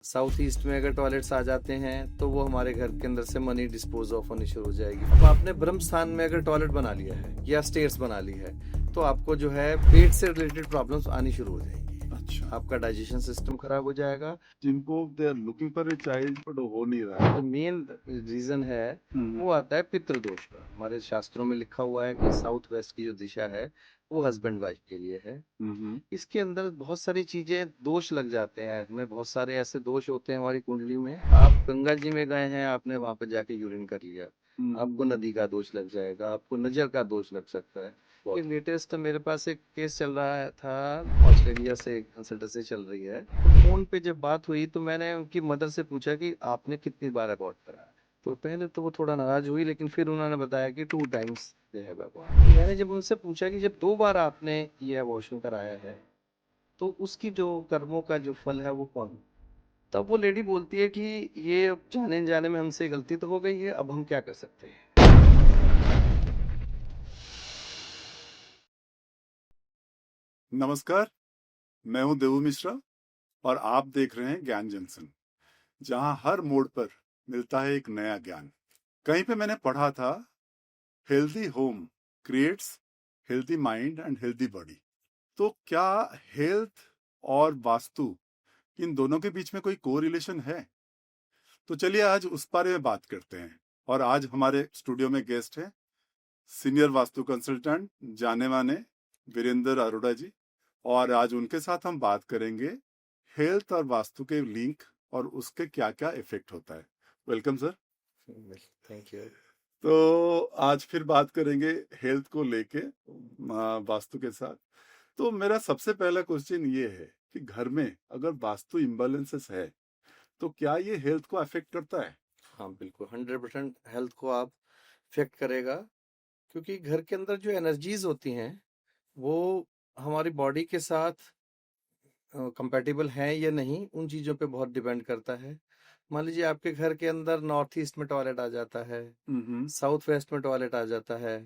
South east में अगर toilets आ जाते हैं तो वो हमारे घर के अंदर से मनी डिस्पोज ऑफ होनी शुरू हो जाएगी। अब आपने ब्रह्म स्थान में अगर टॉयलेट बना लिया है या स्टेयर्स बना ली है तो आपको जो है पेट से रिलेटेड प्रॉब्लम्स आनी शुरू हो जाएंगी। अच्छा, आपका डाइजेशन सिस्टम खराब हो जाएगा। जिनको they are looking for a child but हो नहीं रहा है। जो मेन रीजन है हम्म, वो आता है पितृदोष का। हमारे शास्त्रों में लिखा हुआ है कि साउथ वेस्ट की जो दिशा है वो हस्बैंड वाइफ के लिए है। हम्म, इसके अंदर बहुत सारी चीजें दोष लग जाते हैं। इसमें बहुत सारे ऐसे दोष होते हैं हमारी कुंडली में। आप गंगा जी में गए हैं, आपने वहां पे जाके यूरिन कर लिया, आपको नदी का दोष लग जाएगा, आपको नजर का दोष लग सकता है। एक लेटेस्ट मेरे पास एक केस चल रहा था, ऑस्ट्रेलिया से कंसल्टेंसी चल रही है। फोन पे जब बात हुई तो मैंने उनकी मदर से पूछा कि आपने कितनी बार अबॉर्ट करा। तो पहले तो वो थोड़ा नाराज हुई, लेकिन फिर उन्होंने बताया कि 2 टाइम्स जो है भगवान। मैंने जब उनसे पूछा कि जब 2 बार आपने ये अबॉर्शन कराया है तो उसकी जो कर्मों का जो फल है वो कौन। तब वो लेडी बोलती है कि ये अब जाने जाने में हमसे गलती तो हो गई है, अब हम क्या कर सकते हैं। नमस्कार, मैं हूं देवू मिश्रा और आप देख रहे हैं ज्ञान जंक्शन, जहां हर मोड़ पर मिलता है एक नया ज्ञान। कहीं पे मैंने पढ़ा था, healthy home creates healthy mind and healthy body. तो क्या हेल्थ और वास्तु, इन दोनों के बीच में कोई को रिलेशन है? तो चलिए आज उस बारे में बात करते हैं। और आज हमारे स्टूडियो में गेस्ट हैं सीनियर वास्तु कंसल्टेंट जाने माने वीरेंद्र अरोड़ा जी। और आज उनके साथ हम बात करेंगे हेल्थ और वास्तु के लिंक और उसके क्या क्या इफेक्ट होता है। Welcome sir. Thank you. तो आज फिर बात करेंगे हेल्थ को लेके वास्तु के साथ। तो मेरा सबसे पहला क्वेश्चन ये है कि घर में अगर वास्तु इम्बैलेंसेस है तो क्या ये हेल्थ को अफेक्ट करता है? हाँ बिल्कुल, 100% हेल्थ को आप इफेक्ट करेगा। क्योंकि घर के अंदर जो एनर्जीज होती हैं वो हमारी बॉडी के साथ कंपैटिबल हैं या नहीं, उन चीजों पे बहुत डिपेंड करता है। मान लीजिए आपके घर के अंदर नॉर्थ ईस्ट में टॉयलेट आ जाता है, हम्म। साउथ वेस्ट में टॉयलेट आ जाता है,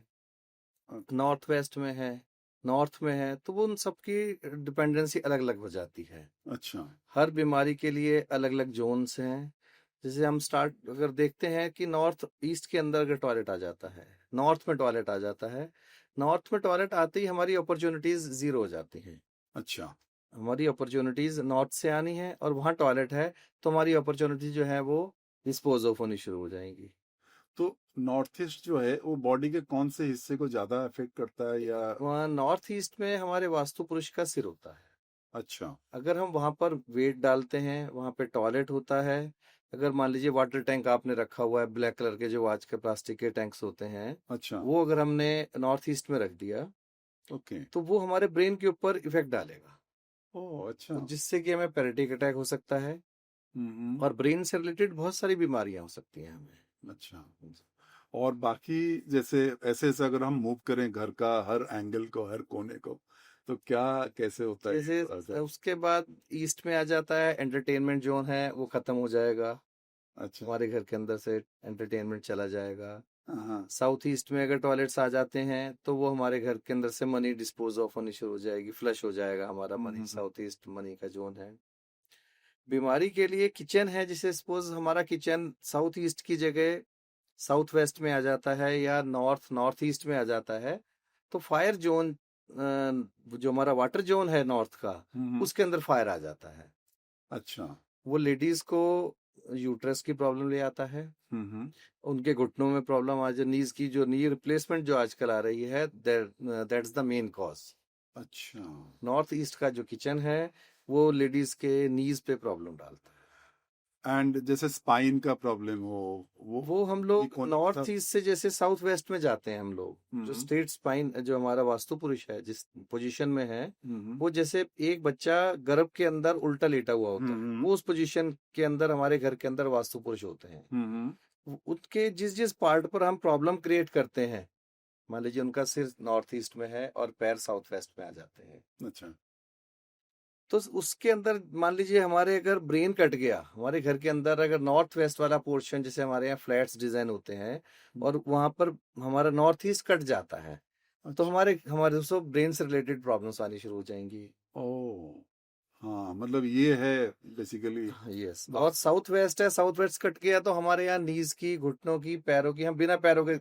नॉर्थ वेस्ट में है, नॉर्थ में है, तो वो उन सबकी डिपेंडेंसी अलग अलग हो जाती है। अच्छा। हर बीमारी के लिए अलग अलग जोन्स हैं। जैसे हम स्टार्ट अगर देखते हैं कि नॉर्थ ईस्ट के अंदर अगर टॉयलेट आ जाता है, नॉर्थ में टॉयलेट आ जाता है, नॉर्थ में टॉयलेट आते ही हमारी अपॉर्चुनिटीज जीरो हो जाती हैं। अच्छा। हमारी अपॉर्चुनिटीज नॉर्थ से आनी है और वहाँ टॉयलेट है, तो हमारी अपॉर्चुनिटी जो है वो डिस्पोज ऑफ होनी शुरू हो जाएंगी। तो नॉर्थ ईस्ट जो है वो बॉडी के कौन से हिस्से को ज्यादा अफेक्ट करता है या? वहाँ नॉर्थ ईस्ट में हमारे वास्तु पुरुष का सिर होता है। अच्छा। अगर हम वहां पर वेट डालते हैं, वहां पे टॉयलेट होता है, अगर मान लीजिए वाटर टैंक आपने रखा हुआ है, ब्लैक कलर के जो आज के प्लास्टिक के टैंक्स होते हैं, अच्छा। वो अगर हमने नॉर्थ ईस्ट में रख दिया ओके। तो वो हमारे ब्रेन के ऊपर इफेक्ट डालेगा। ओह अच्छा। तो जिससे कि हमें पैरेटिक अटैक हो सकता है हम्म। और ब्रेन से रिलेटेड बहुत सारी बीमारियां हो सकती हैं हमें। अच्छा। और बाकी जैसे ऐसे ऐसे अगर हम मूव करें घर का हर एंगल को, हर कोने को, तो क्या कैसे होता है जैसे थोड़ा सा? उसके बाद ईस्ट में आ जाता है, एंटरटेनमेंट जोन है वो खत्म हो जाएगा। अच्छा। हमारे घर के अंदर से एंटरटेनमेंट चला जाएगा। हाँ। साउथ ईस्ट में अगर टॉयलेट्स आ जाते हैं तो वो हमारे घर के अंदर से मनी डिस्पोज ऑफ होनी शुरू हो जाएगी, फ्लश हो जाएगा हमारा मनी। हम्म। साउथ ईस्ट मनी का जोन है। बीमारी के लिए किचन है, जिसे सपोज हमारा किचन साउथ ईस्ट की जगह साउथ वेस्ट में आ जाता है या नॉर्थ नॉर्थ ईस्ट में आ जाता है, तो फायर जोन, जो हमारा वाटर जोन है नॉर्थ का, हम्म। उसके अंदर फायर आ जाता है। अच्छा। वो लेडीज को यूट्रस की प्रॉब्लम ले आता है, हम्म। उनके घुटनों में प्रॉब्लम आ जाए, नीज की जो नी रिप्लेसमेंट जो आजकल आ रही है, दैट्स द मेन कॉज। अच्छा। नॉर्थ ईस्ट का जो किचन है वो लेडीज के नीज पे प्रॉब्लम डालता है। एंड जैसे स्पाइन का प्रॉब्लम हो, वो वो हम भी लोग कोने के नॉर्थ साथ? ईस्ट से जैसे साउथ वेस्ट में जाते हैं हम लोग, जो हम्म। स्ट्रेट स्पाइन जो हमारा वास्तु पुरुष है जिस पोजीशन में है, हम्म। वो जैसे एक बच्चा गर्भ के अंदर उल्टा लेटा हुआ होता है, हम्म। वो उस पोजीशन के अंदर हमारे घर के अंदर वास्तु पुरुष होते हैं। हम्म। उनके जिस जिस पार्ट पर हम प्रॉब्लम क्रिएट करते हैं, मान लीजिए उनका सिर नॉर्थ ईस्ट में है और पैर साउथ वेस्ट में आ जाते हैं, अच्छा। तो उसके अंदर मान लीजिए हमारे अगर ब्रेन कट गया, हमारे घर के अंदर अगर नॉर्थ वेस्ट वाला पोर्शन, जैसे हमारे यहाँ फ्लैट्स डिजाइन होते हैं और वहां पर हमारा नॉर्थ ईस्ट कट जाता है, तो अच्छा। हमारे हमारे दोस्तों ब्रेन से रिलेटेड प्रॉब्लम्स आनी शुरू हो जाएंगी। ओह। हाँ, मतलब ये है बेसिकली। यस, और साउथ वेस्ट है, साउथ वेस्ट कट गया तो हमारे यहाँ नीज की, घुटनों की, पैरों की, हम बिना पैरों के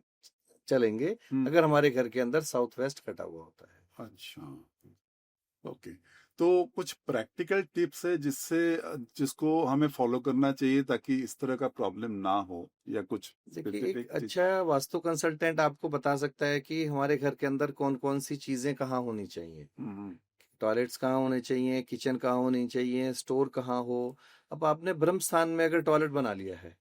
चलेंगे अगर हमारे घर के अंदर साउथ वेस्ट कटा हुआ होता है। अच्छा, ओके। तो कुछ प्रैक्टिकल टिप्स है जिसको हमें फॉलो करना चाहिए ताकि इस तरह का प्रॉब्लम ना हो, या कुछ देखिए, एक स्पेसिफिक चीज? अच्छा वास्तु कंसल्टेंट आपको बता सकता है कि हमारे घर के अंदर कौन कौन सी चीजें कहाँ होनी चाहिए। हम्म, टॉयलेट्स कहाँ होने चाहिए, किचन कहाँ होनी चाहिए, स्टोर कहाँ हो। अब आपने ब्रह्म स्थान में अगर टॉयलेट बना लिया है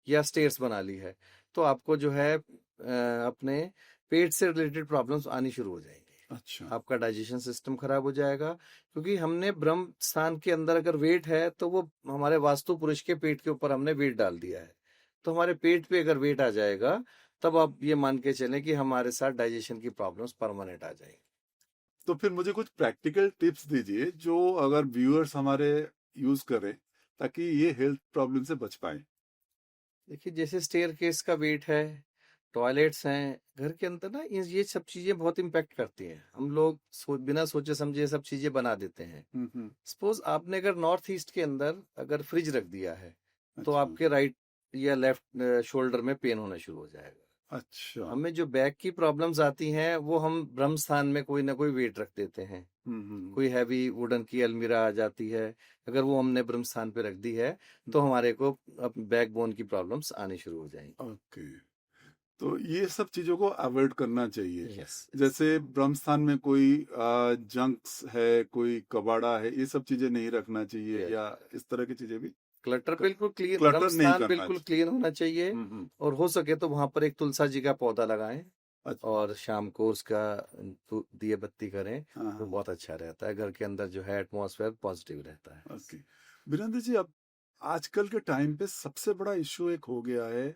या स्टेयर्स बना ली है, तो आपको जो है अपने पेट से रिलेटेड प्रॉब्लम्स आनी शुरू हो जाएंगी। अच्छा। आपका डाइजेशन सिस्टम खराब हो जाएगा, क्योंकि हमने ब्रह्म स्थान के अंदर अगर वेट है तो वो हमारे वास्तु पुरुष के पेट के ऊपर हमने वेट डाल दिया है। तो हमारे पेट पे अगर वेट आ जाएगा, तब आप ये मान के चलें कि हमारे साथ डाइजेशन की प्रॉब्लम्स परमानेंट आ जाएंगी। तो फिर मुझे कुछ प्रैक्टिकल टिप्स दीजिए जो अगर व्यूअर्स हमारे यूज करें ताकि ये हेल्थ प्रॉब्लम से बच पाए। देखिए, जैसे स्टेयर केस का वेट है, टॉयलेट्स हैं घर के अंदर ना, ये सब चीजें बहुत इम्पेक्ट करती हैं। हम लोग बिना सोचे समझे ये सब चीजें बना देते हैं। सपोज आपने अगर नॉर्थ ईस्ट के अंदर अगर फ्रिज रख दिया है, तो अच्छा। आपके राइट या लेफ्ट शोल्डर में पेन होना शुरू हो जाएगा। अच्छा। हमें जो बैक की प्रॉब्लम्स आती हैं, वो हम ब्रह्म स्थान में कोई ना कोई वेट रख देते हैं। कोई हैवी वुडन की अलमीरा आ जाती है, अगर वो हमने ब्रह्म स्थान पे रख दी है, तो हमारे को अब बैक बोन की प्रॉब्लम्स आनी शुरू हो जाएंगी। ओके, तो ये सब चीजों को अवॉइड करना चाहिए। यस। जैसे ब्रह्म स्थान में कोई जंक्स है, कोई कबाड़ा है, ये सब चीजें नहीं रखना चाहिए, या इस तरह की चीजें भी? क्लटर बिल्कुल क्लीन, ब्रह्म क्लटर नहीं स्थान करना बिल्कुल क्लीन होना चाहिए। और हो सके तो वहां पर एक तुलसा जी का पौधा लगाएं, अच्छा। और शाम को उसका दिए बत्ती करें, हाँ, तो हाँ। बहुत अच्छा रहता है। घर के अंदर जो है एटमॉस्फेयर पॉजिटिव रहता है। ओके, वीरेंद्र जी, अब आजकल के टाइम पे सबसे बड़ा इशू एक हो गया है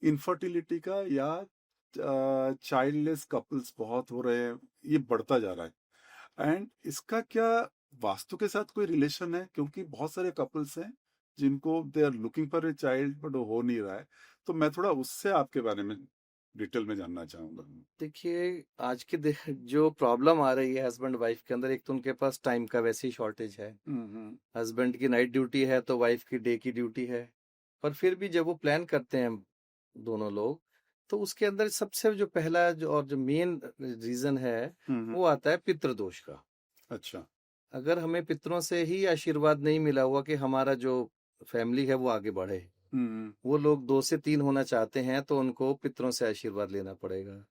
इनफर्टिलिटी का, या चाइल्डलेस कपल्स बहुत हो रहे हैं, ये बढ़ता जा रहा है। एंड इसका क्या वास्तु के साथ कोई रिलेशन है? क्योंकि बहुत सारे कपल्स हैं जिनको they are looking for a child but हो नहीं रहा है। तो मैं थोड़ा उससे आपके बारे में डिटेल में जानना चाहूंगा। देखिए, आज के जो प्रॉब्लम आ रही है हस्बैंड वाइफ के अंदर, एक तो उनके पास टाइम का वैसे ही शॉर्टेज है। हस्बैंड की नाइट ड्यूटी है तो वाइफ की डे की ड्यूटी है। पर फिर भी जब वो प्लान करते हैं दोनों लोग, तो उसके अंदर सबसे जो पहला जो मेन रीजन है, वो आता है पितृदोष का। अच्छा। अगर हमें पितरों से ही आशीर्वाद नहीं मिला हुआ कि हमारा जो फैमिली है वो आगे बढ़े, वो लोग 2 से 3 होना चाहते हैं, तो उनको पितरों से आशीर्वाद लेना पड़ेगा।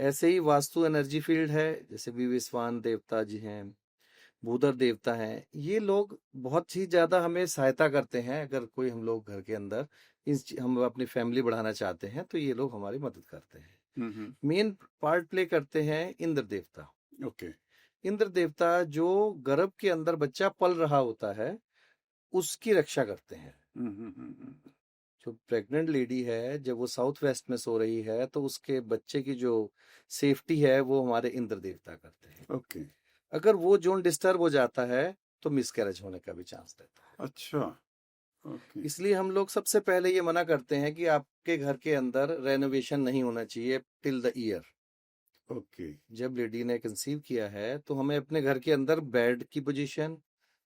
ऐसे ही वास्तु एनर्जी फील्ड है, जैसे विवेस्वान देवता जी हैं, भूधर देवता हैं, ये लोग बहुत ही ज्यादा हमें सहायता करते हैं। अगर कोई हम लोग घर के अंदर हम अपनी फैमिली बढ़ाना चाहते हैं, तो ये लोग हमारी मदद करते हैं। मेन पार्ट प्ले करते हैं इंद्र देवता। ओके। इंद्र देवता जो गर्भ के अंदर बच्चा पल रहा होता है, उसकी रक्षा करते हैं। जो प्रेग्नेंट लेडी है, जब वो साउथ वेस्ट में सो रही है, तो उसके बच्चे की जो सेफ्टी है वो हमारे इंद्र देवता करते हैं। ओके। अगर वो जोन डिस्टर्ब हो जाता है, तो मिसकैरेज होने का भी चांस रहता है। अच्छा। ओके। इसलिए हम लोग सबसे पहले ये मना करते हैं कि आपके घर के अंदर रेनोवेशन नहीं होना चाहिए टिल द ईयर। ओके। जब लेडी ने कंसीव किया है, तो हमें अपने घर के अंदर बेड की पोजीशन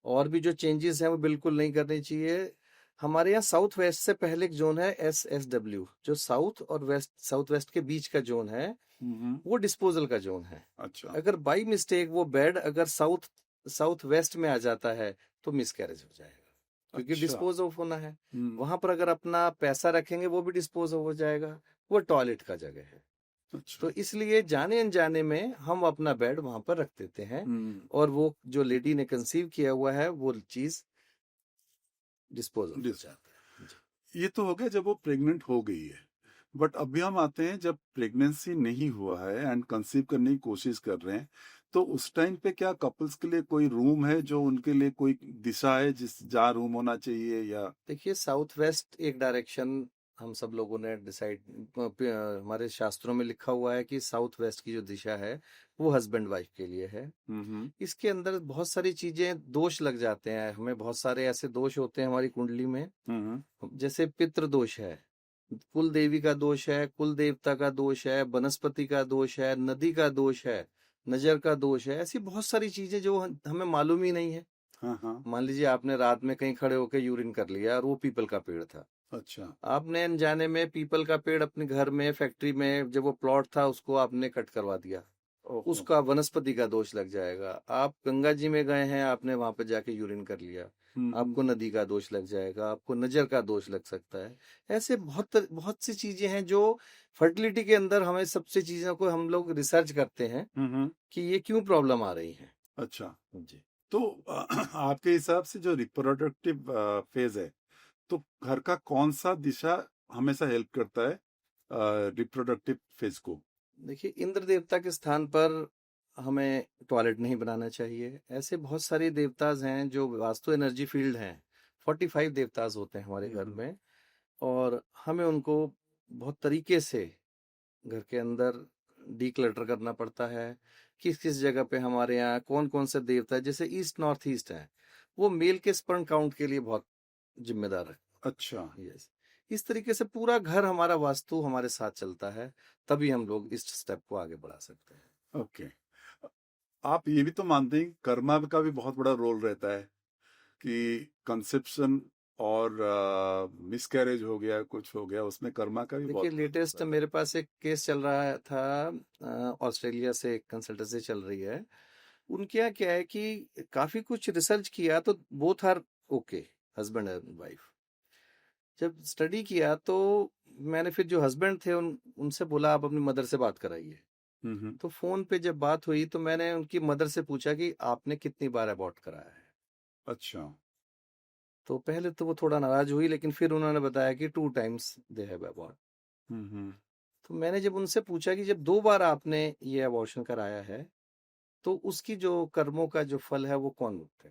और भी जो चेंजेस हैं वो बिल्कुल नहीं करनी चाहिए। हमारे यहाँ साउथ वेस्ट से पहले एक जोन है SSW, जो साउथ और वेस्ट, साउथ वेस्ट के बीच का जोन है, वो डिस्पोजल का जोन है। अच्छा। अगर बाई मिस्टेक वो बेड अगर साउथ वेस्ट में आ जाता है, तो मिसकैरेज हो जाएगा, क्योंकि अच्छा। डिस्पोज ऑफ होना है। वहां पर अगर अपना पैसा रखेंगे, वो भी डिस्पोज ऑफ हो जाएगा। वो टॉयलेट का जगह है। अच्छा। तो इसलिए जाने अनजाने में हम अपना बेड वहां पर रख देते हैं, और वो जो लेडी ने कंसीव किया हुआ है, वो चीज डिस्पोज हो जाता है। ये तो हो गया जब वो प्रेग्नेंट हो गई है। बट अभी हम आते हैं जब प्रेगनेंसी नहीं हुआ है एंड कंसीव करने की कोशिश कर रहे हैं, तो उस टाइम पे क्या कपल्स के लिए कोई रूम है, जो उनके लिए कोई दिशा है जहाँ रूम होना चाहिए? या देखिए, साउथ वेस्ट एक डायरेक्शन हम सब लोगों ने डिसाइड, हमारे शास्त्रों में लिखा हुआ है कि साउथ वेस्ट की जो दिशा है, वो हस्बैंड वाइफ के लिए है। इसके अंदर बहुत सारी चीजें दोष लग जाते हैं। हमें बहुत सारे ऐसे दोष होते हैं हमारी कुंडली में, जैसे पितृ दोष है, कुल देवी का दोष है, कुल देवता का दोष है, वनस्पति का दोष है, नदी का दोष है, नजर का दोष है। ऐसी बहुत सारी चीजें जो हमें मालूम ही नहीं है। हाँ हाँ। मान लीजिए आपने रात में कहीं खड़े होकर यूरिन कर लिया और वो पीपल का पेड़ था, अच्छा। आपने अनजाने में पीपल का पेड़ अपने घर में फैक्ट्री में जब वो प्लॉट था उसको आपने कट करवा दिया, ओहो। उसका वनस्पति का दोष लग जाएगा। आप गंगा जी में गए हैं, आपने वहां पे जाके यूरिन कर लिया, आपको नदी का दोष लग जाएगा, आपको नजर का दोष लग सकता है। ऐसे बहुत बहुत सी चीजें हैं जो फर्टिलिटी के अंदर हमें सबसे चीजों को हम लोग रिसर्च करते हैं हम्म। कि ये क्यों प्रॉब्लम आ रही है। अच्छा। जी। तो आपके हिसाब से जो रिप्रोडक्टिव फेज है, तो घर का कौन सा दिशा हमेशा हेल्प करता है रिप्रोडक्टिव फेज को? देखिए, इंद्र देवता के स्थान पर हमें टॉयलेट नहीं बनाना चाहिए। ऐसे बहुत सारे देवताज हैं जो वास्तु एनर्जी फील्ड हैं। 45 देवताज होते हैं हमारे घर में, और हमें उनको बहुत तरीके से घर के अंदर डीक्लटर करना पड़ता है। किस किस जगह पे हमारे यहाँ कौन कौन से देवता है, जैसे ईस्ट नॉर्थ ईस्ट है, वो मेल के स्पर्म काउंट के लिए बहुत जिम्मेदार है। अच्छा। यस। इस तरीके से पूरा घर हमारा वास्तु हमारे साथ चलता है, तभी हम लोग इस स्टेप को आगे बढ़ा सकते हैं। ओके। आप ये भी तो मानते हैं कि कर्मा का भी बहुत बड़ा रोल रहता है कि कंसेप्शन और मिसकैरेज हो गया, कुछ हो गया, उसमें कर्मा का भी देखिए, बहुत लेटेस्ट मेरे पास एक केस चल रहा था, ऑस्ट्रेलिया से एक कंसल्टेंसी चल रही है। उनके यहाँ क्या है कि काफी कुछ रिसर्च किया तो both are okay, husband and wife. जब स्टडी किया तो मैंने फिर जो हस्बैंड थे उनसे बोला आप अपनी मदर से बात कराइए। हम्म। तो फोन पे जब बात हुई तो मैंने उनकी मदर से पूछा कि आपने कितनी बार अबॉर्ट कराया है। अच्छा। तो पहले तो वो थोड़ा नाराज हुई, लेकिन फिर उन्होंने बताया कि 2 times दे हैव अबॉर्ट। हम्म। तो मैंने जब उनसे पूछा कि जब 2 बार आपने ये अबॉर्शन कराया है तो उसकी जो कर्मों का जो फल है वो कौन भुगते,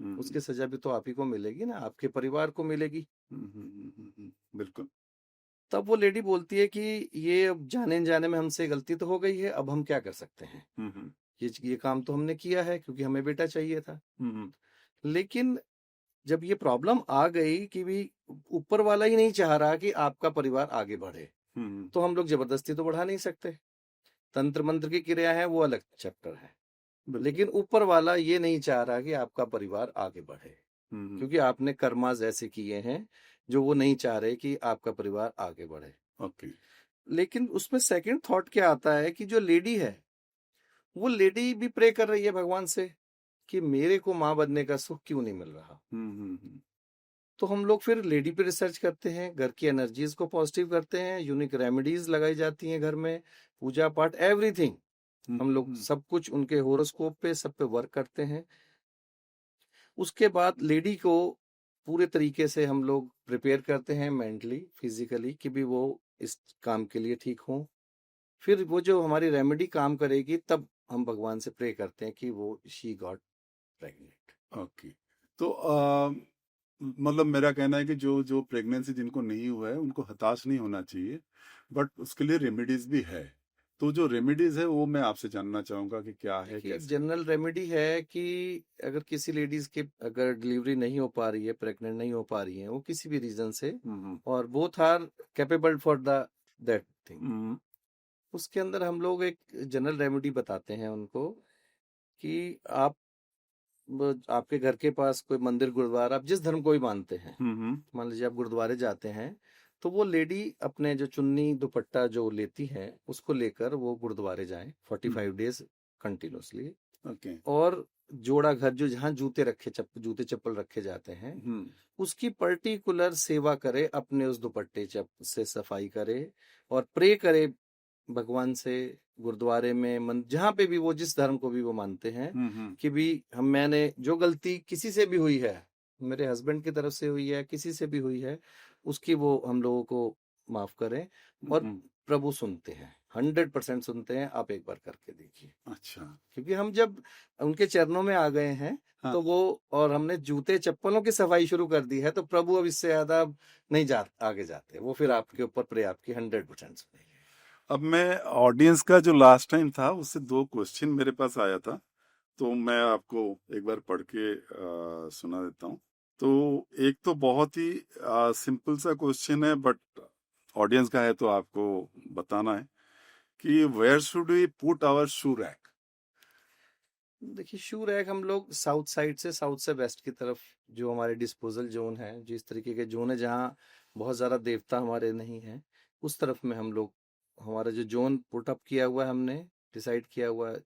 हम्म। उसकी सजा भी तो आप ही को मिलेगी ना, आपके परिवार को मिलेगी। बिल्कुल। तब वो लेडी बोलती है कि ये अब जाने जाने में हमसे गलती तो हो गई है, अब हम क्या कर सकते हैं। हम्म। ये काम तो हमने किया है क्योंकि हमें बेटा चाहिए था। हम्म। लेकिन जब ये प्रॉब्लम आ गई कि भी ऊपर वाला ही नहीं चाह रहा कि आपका परिवार आगे बढ़े, हम्म। तो हम लोग जबरदस्ती तो बढ़ा नहीं सकते। तंत्र मंत्र की क्रिया है वो अलग चैप्टर है, बिल्कुल। लेकिन ऊपर वाला ये नहीं चाह रहा कि आपका परिवार आगे बढ़े, हम्म। क्योंकि आपने कर्माज ऐसे किए हैं जो वो नहीं चाह रहे कि आपका परिवार आगे बढ़े। ओके। लेकिन उसमें सेकंड थॉट क्या आता है कि जो लेडी है, वो लेडी भी प्रे कर रही है भगवान से कि मेरे को माँ बनने का सुख क्यों नहीं मिल रहा। हम्म। तो हम लोग फिर लेडी पे रिसर्च करते हैं, घर की एनर्जीज को पॉजिटिव करते हैं, यूनिक रेमेडीज लगाई जाती हैं घर में, पूजा पाठ एवरीथिंग, हम लोग सब कुछ उनके होरोस्कोप पे सब पे वर्क करते हैं। उसके बाद लेडी को पूरे तरीके से हम लोग प्रिपेयर करते हैं मेंटली फिजिकली कि भी वो इस काम के लिए ठीक हो। फिर वो जो हमारी रेमेडी काम करेगी तब हम भगवान से प्रे करते हैं कि वो शी गॉट प्रेग्नेंट। ओके। तो मतलब मेरा कहना है कि जो जो प्रेगनेंसी जिनको नहीं हुआ है उनको हताश नहीं होना चाहिए, बट उसके लिए रेमेडीज भी है। तो जो रेमेडीज है वो मैं आपसे जानना चाहूंगा कि क्या है, देखिए, कैसे है। जनरल रेमेडी है कि अगर किसी लेडीज के अगर डिलीवरी नहीं हो पा रही है, प्रेग्नेंट नहीं हो पा रही है वो किसी भी रीजन से, और both are capable for the that thing, hmm. उसके अंदर हम लोग एक जनरल रेमेडी बताते हैं उनको कि आप आपके घर के पास कोई मंदिर गुरुद्वारा, आप जिस धर्म को भी मानते हैं, हम्म। मान लीजिए आप गुरुद्वारे जाते हैं, तो वो लेडी अपने जो चुन्नी दुपट्टा जो लेती है उसको लेकर वो गुरुद्वारे जाएं 45 डेज कंटिन्यूसली। ओके। और जोड़ा घर जो जहाँ जूते चप्पल रखे जाते हैं उसकी पर्टिकुलर सेवा करे, अपने उस दुपट्टे से सफाई करे और प्रे करे भगवान से, गुरुद्वारे में मन जहाँ पे भी वो जिस धर्म को भी वो मानते हैं, कि भी मैंने जो गलती किसी से भी हुई है, मेरे हस्बैंड की तरफ से हुई है, किसी से भी हुई है, उसकी वो हम लोगों को माफ करें। और प्रभु सुनते हैं, 100% सुनते हैं, आप एक बार करके देखिए। अच्छा। क्योंकि हम जब उनके चरणों में आ गए हैं, हाँ। तो वो, और हमने जूते चप्पलों की सफाई शुरू कर दी है, तो प्रभु अब इससे ज्यादा नहीं आगे जाते, वो फिर आपके ऊपर प्रे आपकी 100% सुनेंगे। अब मैं ऑडियंस का जो लास्ट टाइम था उससे 2 क्वेश्चन मेरे पास आया था, तो मैं आपको एक बार पढ़ के सुना देता हूँ। तो एक तो बहुत ही सिंपल सा क्वेश्चन है, बट ऑडियंस का है तो आपको बताना है कि where should we put our shoe rack. देखिए शू रैक हम लोग साउथ साइड से साउथ से वेस्ट की तरफ जो हमारे डिस्पोजल जोन है, जिस तरीके के जोन है जहाँ बहुत ज़्यादा देवता हमारे नहीं हैं, उस तरफ में हम लोग हमारा जो जोन पुट अप किया हुआ है, हमने डिसाइड किया हुआ है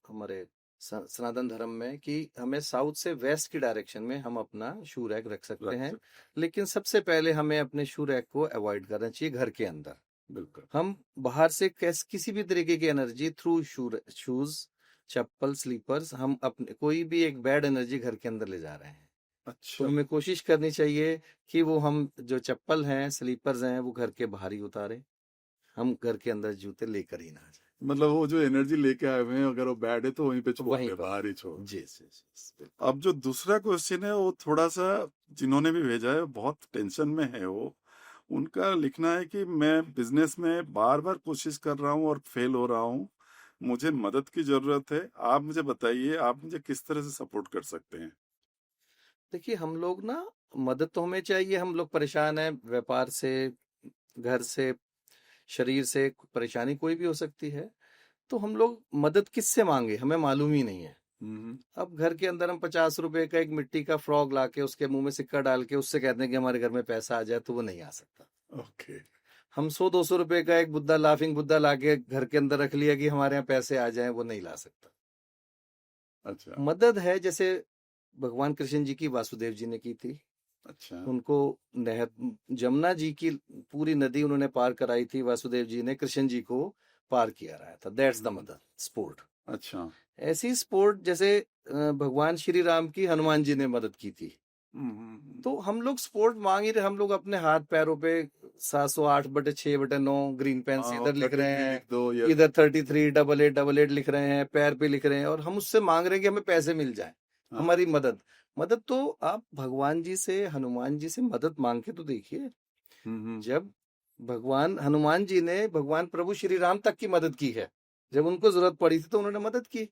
हमारे सनातन धर्म में कि हमें साउथ से वेस्ट की डायरेक्शन में हम अपना शू रैक रख सकते हैं। लेकिन सबसे पहले हमें अपने शू रैक को अवॉइड करना चाहिए घर के अंदर। बिल्कुल। हम बाहर से किसी भी तरीके की एनर्जी थ्रू शूज, चप्पल, स्लीपर्स, हम अपने कोई भी एक बैड एनर्जी घर के अंदर ले जा रहे हैं। तो अच्छा। हमें कोशिश करनी चाहिए कि वो हम जो चप्पल हैं, स्लीपर्स हैं, वो घर के बाहर ही उतारे, हम घर के अंदर जूते लेकर ही ना जाए। मतलब वो जो एनर्जी लेके आए हुए हैं, अगर वो बैड है तो वहीं पे छोड़ वहीं दे, पर। बाहर ही छोड़। जी जी जी, बिल्कुल। अब जो दूसरा क्वेश्चन है वो थोड़ा सा, जिन्होंने भी भेजा है बहुत टेंशन में है वो, उनका लिखना है कि मैं बिजनेस में बार बार कोशिश कर रहा हूँ और फेल हो रहा हूँ, मुझे मदद की जरूरत है, आप मुझे बताइए आप मुझे किस तरह से सपोर्ट कर सकते हैं। देखिए हम लोग ना, मदद तो हमें चाहिए, हम लोग परेशान हैं व्यापार से, घर से, शरीर से, परेशानी कोई भी हो सकती है। तो हम लोग मदद किससे मांगे, हमें मालूम ही नहीं है। अब घर के अंदर हम 50 रुपए का एक मिट्टी का फ्रॉग लाके उसके मुंह में सिक्का डाल के उससे कहते हैं कि हमारे घर में पैसा आ जाए, तो वो नहीं आ सकता। ओके। हम 100-200 रुपए का एक बुद्धा, लाफिंग बुद्धा लाके घर के अंदर रख लिया कि हमारे यहाँ पैसे आ जाएं, वो नहीं ला सकता। अच्छा। मदद है जैसे भगवान कृष्ण जी की वासुदेव जी ने की थी। अच्छा। उनको नहर, जमुना जी की पूरी नदी उन्होंने पार कराई थी, वासुदेव जी ने कृष्ण जी को पार किया रहा था। दैट्स द मदद स्पोर्ट। अच्छा। ऐसी स्पोर्ट जैसे भगवान श्री राम की हनुमान जी ने मदद की थी। तो हम लोग स्पोर्ट मांग ही रहे, हम लोग अपने हाथ पैरों पे 708/6/9 ग्रीन पेन से इधर लिख रहे हैं, लिख दो या इधर 33 88 88 लिख रहे हैं, पैर पे लिख रहे हैं, और हम उससे मांग रहे हैं कि हमें पैसे मिल जाए, हमारी मदद। मदद तो आप भगवान जी से, हनुमान जी से मदद मांग के तो देखिए। जब भगवान हनुमान जी ने भगवान प्रभु श्री राम तक की मदद की है, जब उनको जरूरत पड़ी थी तो उन्होंने मदद की।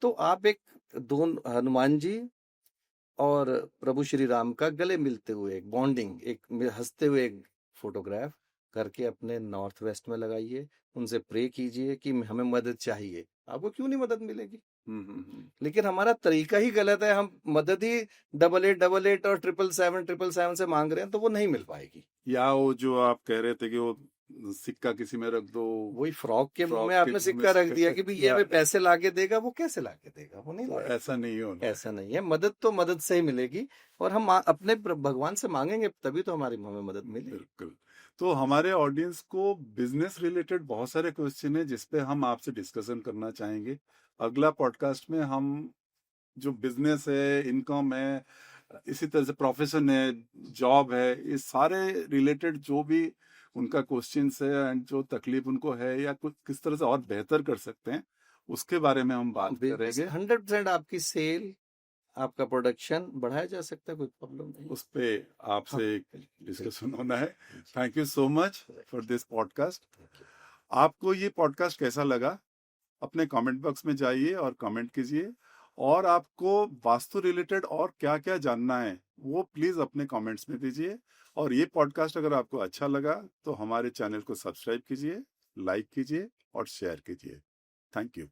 तो आप एक दोनों हनुमान जी और प्रभु श्री राम का गले मिलते हुए एक बॉन्डिंग, एक हंसते हुए एक फोटोग्राफ करके अपने नॉर्थ वेस्ट में लगाइए, उनसे प्रे कीजिए कि हमें मदद चाहिए। आपको क्यों नहीं मदद मिलेगी? लेकिन हमारा तरीका ही गलत है, हम मदद ही 8888 और 777 से मांग रहे हैं, तो वो नहीं मिल पाएगी। या वो जो आप कह रहे थे कि वो सिक्का किसी में रख दो, वही फ्रॉक के मुंह में आपने सिक्का रख दिया कि भाई ये हमें पैसे लाके देगा, वो कैसे लाके देगा? वो नहीं लाएगा। ऐसा नहीं होना, ऐसा नहीं है। मदद तो मदद से ही मिलेगी, और हम अपने भगवान से मांगेंगे तभी तो हमारी हमें मदद मिलेगी। बिल्कुल। तो हमारे ऑडियंस को बिजनेस रिलेटेड बहुत सारे क्वेश्चन है जिसपे हम आपसे डिस्कशन करना चाहेंगे। अगला पॉडकास्ट में हम जो बिजनेस है, इनकम है, इसी तरह से प्रोफेशन है, जॉब है, इस सारे रिलेटेड जो भी उनका क्वेश्चंस है एंड जो तकलीफ उनको है या कुछ किस तरह से और बेहतर कर सकते हैं, उसके बारे में हम बात करेंगे। 100% आपकी सेल, आपका प्रोडक्शन बढ़ाया जा सकता है, कोई प्रॉब्लम नहीं। उस पे आपसे डिस्कशन होना है। Thank you so much for this podcast. आपको ये पॉडकास्ट कैसा लगा? अपने कमेंट बॉक्स में जाइए और कमेंट कीजिए, और आपको वास्तु रिलेटेड और क्या क्या जानना है वो प्लीज अपने कमेंट्स में दीजिए। और ये पॉडकास्ट अगर आपको अच्छा लगा तो हमारे चैनल को सब्सक्राइब कीजिए, लाइक कीजिए और शेयर कीजिए। Thank you.